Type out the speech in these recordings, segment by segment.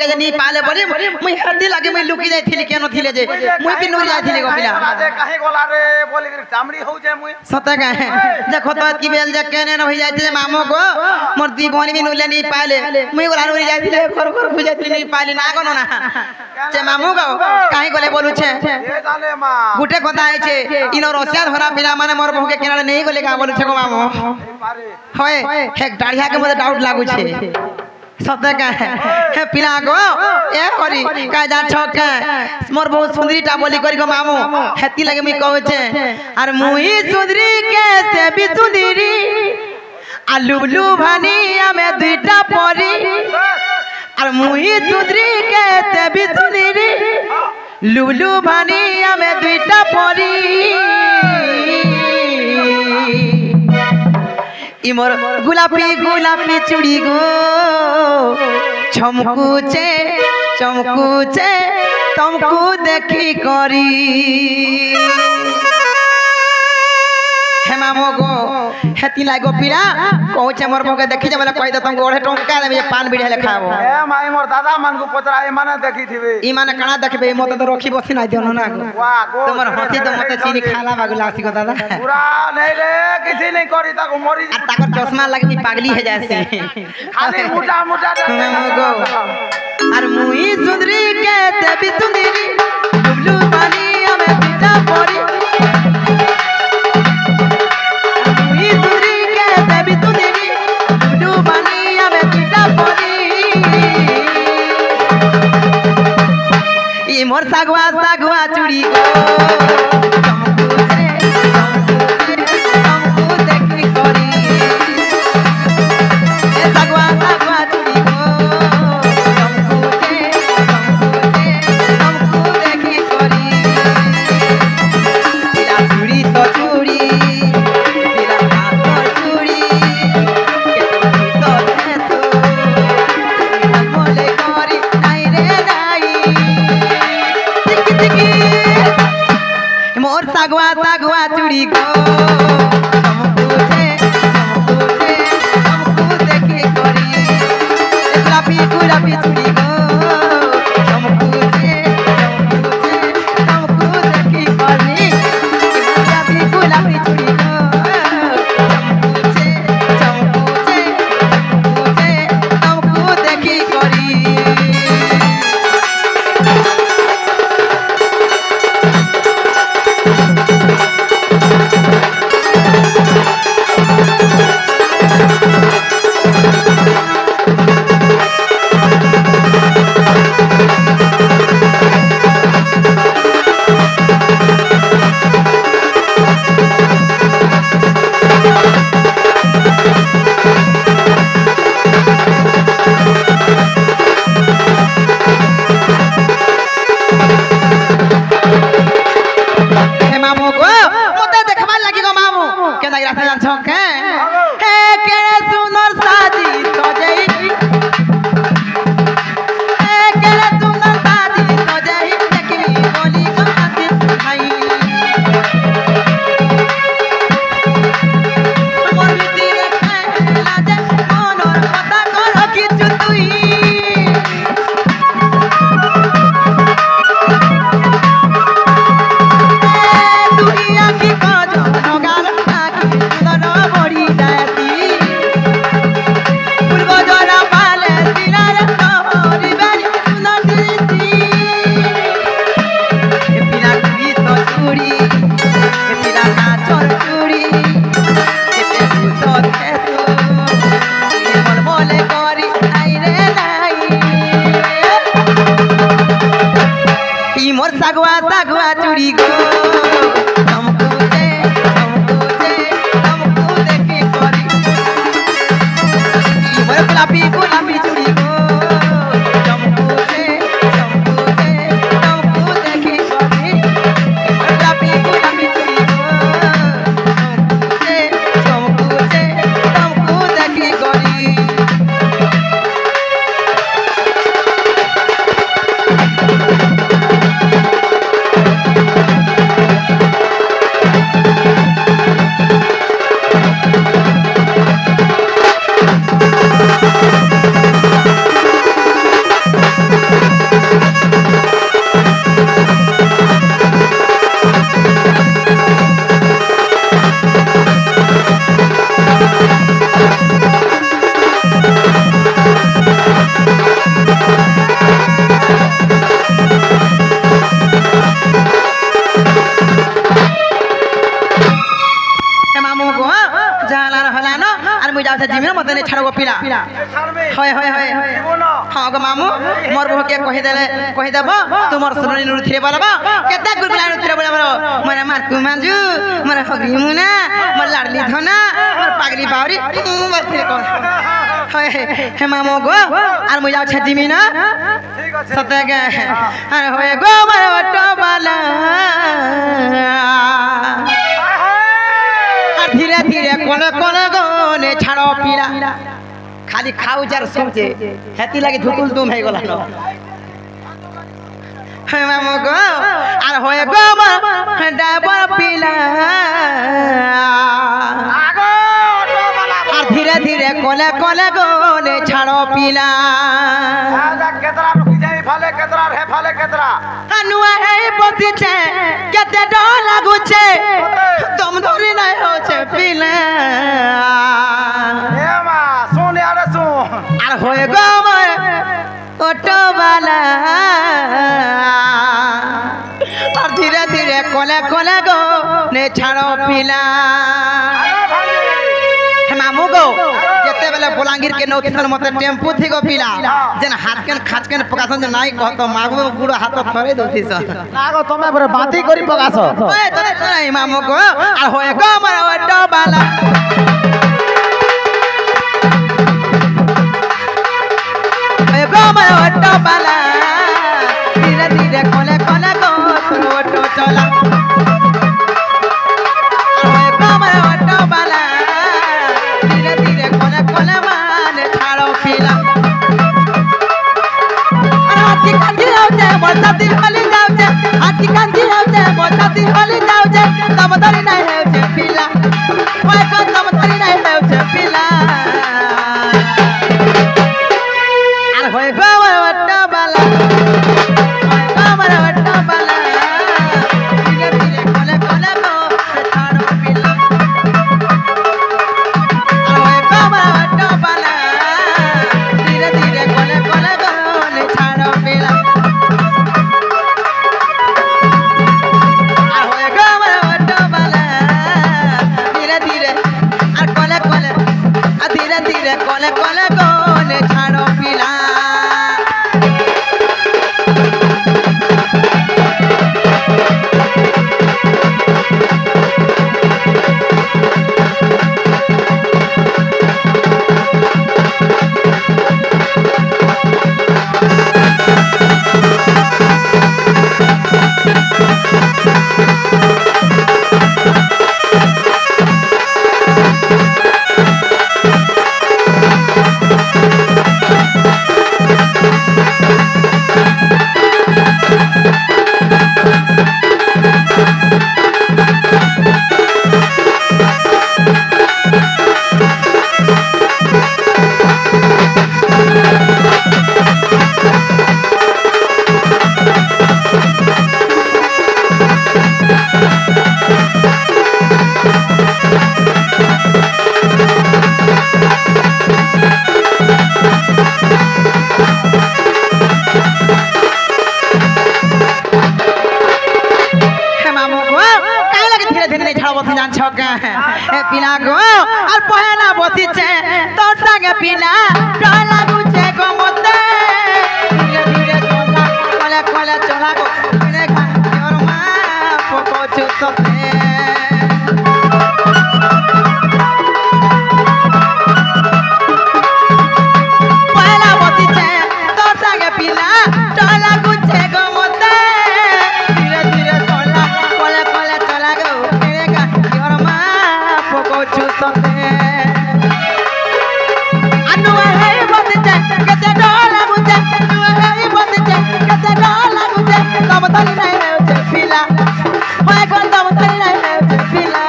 के जे नी पाले बोली मुई हड्डी लागे मुई लुकी जाई थिली केनो थिले जे मुई भी नुर जाई थिली गो पिला राजे काहे गोला रे बोली चामड़ी हो जाए मुई सता काहे देखो तो की बेल जे केने न हो जाई जे मामो को मोर दी बोनी भी नुले नी पाले मुई गोला नुर जाई थिले खर खर बुझाई थिली नी पाली ना गनो ना जे मामो गो काहे गोले बोलु छे ए जाने मा गुटे কথা आइछे इनो रसिया धरा पिला माने मोर बहु के केनाले नहीं गोले का बोलु छे गो मामो होय एक दाढ़िया के मुझे डाउट लागु छे सत्य का है पिला गो ए हरी का जा छक मोर बहुत सुंदरी टा बोली करी गो मामू हेती लगे मुई कहू छे अर मुई सुंदरी के से भी सुंदरी आ लुबलु भानी हमें दुईटा परी अर मुई सुंदरी के से भी सुंदरी लुबलु भानी हमें दुईटा परी इमोर गुलाबी गुलाबी चूड़ी गो चमकुचे चमकुचे तुमको देखी करी हे मामो गो हेती लागो पीरा कहू छे मोर भके देखि जे बोले कहि दे तुमको ओढ़े टंका देबे जे पान बिड़े ले खाबो ए माई मोर दादा मन को पतरा ए माने देखी थिबे ई माने कणा देखबे मते तो रखी बसी ना दियो ना गो वाह गो तोमर हंसी तो मते चीनी खाला बागुला आसी गो दादा पूरा नहीं रे किसी नहीं करी ताको मरी आ ताकर चश्मा लगनी पागली है जैसे खाली मोटा मोटा गो अर मुई सुंदरी के ते भी सुंदरी डुबलू पानी हमें पिटा पड़ी मुई सुंदरी के ते भी सुंदरी डुबलू पानी हमें पिटा पड़ी ई मोर सागवा सागवा चूड़ी गो सागवा सागवा चूड़ी गो चमकुचे चमकुचे चमकू देखी करी गुलाबी गुलाबी चूड़ी गो चमकुचे चमकुचे चमकू देखी करी गुलाबी गुलाबी चूड़ी गो चमकुचे चमकुचे चमकुचे चमकू देखी करी सागवा सागवा चूड़ी गो चमकुचे चमकुचे चमकू देखी करी मोर गुलाबी गुलाबी चूड़ी गो चमकुचे चमकुचे चमकू देखी करी मोर गुलाबी गुलाबी चूड़ी गो चमकुचे चमकुचे चमकू देखी करी मते नहीं छाड़ो पिला ছাড়বে হয় হয় হয় দিব না हाँ गो मामू मोर बहू के कहि देब तुमर सुननी नुथिरे बोलबा केते गुल बिला नुथिरे बोलबा मारे मार कु मांजू मारे हगरी मुना मार लाडली धना मार पागली बावरी मथे को হয় हे मामू गो আর মুই যাও ছাজিমি না ঠিক আছে सत्य के अरे होए गो मारे ऑटो वाला धीरे धीरे कोने कोने गोने छाड़ो पीला खाली खाऊ जार सोचे हेती लगे धुकुल तुम है गला नो हे मामू गो अरे होए गो मारे डाबर पीला আগো অটো वाला और धीरे धीरे कोने कोने गोने छाड़ो पीला দাদা কেতরা রুকি যাই ফালে কেতরা হে ফালে কেতরা अनुआ है बतिचे केते डर लागुचे तुम धरी नहीं होचे पीला এ মা শুন আরে শুন আর হয়ে গো আমার ऑटो वाला और धीरे धीरे कोले कोले गो ने छाड़ो पीला আরে ভাই हे मामू गो जेते बेले बोलांगीर के नौथल मते टेम्पू थी गो पीला जेन हाथ केन खाच केन पकासन जे नाई कहतो मागो गुड़ो हाथ थरे दोथि स नागो तमे बरे बाती करी पकास ओए तने तने मामू गो और होए गो हमर ऑटो वाला होए गो हमर ऑटो वाला धीरे धीरे कोले कोले गो तोर ऑटो चला होए गो हमर ऑटो वाला धीरे धीरे कोले कोले माने छाड़ो पीला हाथी कांदी जाऊचे मोछाती हली जाऊचे हाथी कांदी जाऊचे मोछाती हली जाऊचे तम धरी नहीं हेउचे पीला ओए को तम धरी नहीं हेउचे पीला अरे होए गो वट्टा बाला होए गो मरे वट्टा बाला धीरे धीरे कोले कोले गो छाड़ो पीला अरे होए गो मरे वट्टा बाला धीरे धीरे कोले कोले गो ने छाड़ो पीला আর হয়ে গো আমার অটো বালা ধীরে ধীরে আর কোলে কোলে আর ধীরে ধীরে কোলে কোলে গোনে ছাড়ো পিলা पिला गो और पहला बसी छे तो संगे पिला डर लागू छे गो मते धीरे धीरे चला कोले कोले चला गो रे घर मा पोको चुतते पहला बसी छे तो संगे पिला डर लागू छे गो मते धीरे धीरे चला कोले कोले चला गो रे घर मा पोको चुतते अनुआ है बदते केते डर लागुते अनुआ है बदते केते डर लागुते तम तली नहीं है पिला होय गो तम तली नहीं है पिला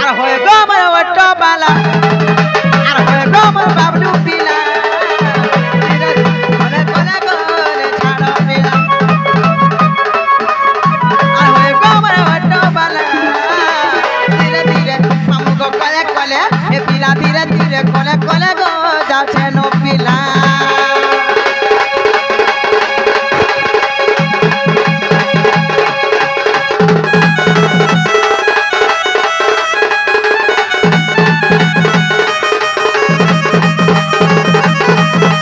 आर होय गो मोर ऑटो वाला आर होय गो मोर बाबलू पिला धीरे कोले कोले कोले छाड़ो पिला आर होय गो मोर ऑटो वाला धीरे धीरे हमको कोले कोले ए पिला धीरे धीरे कोले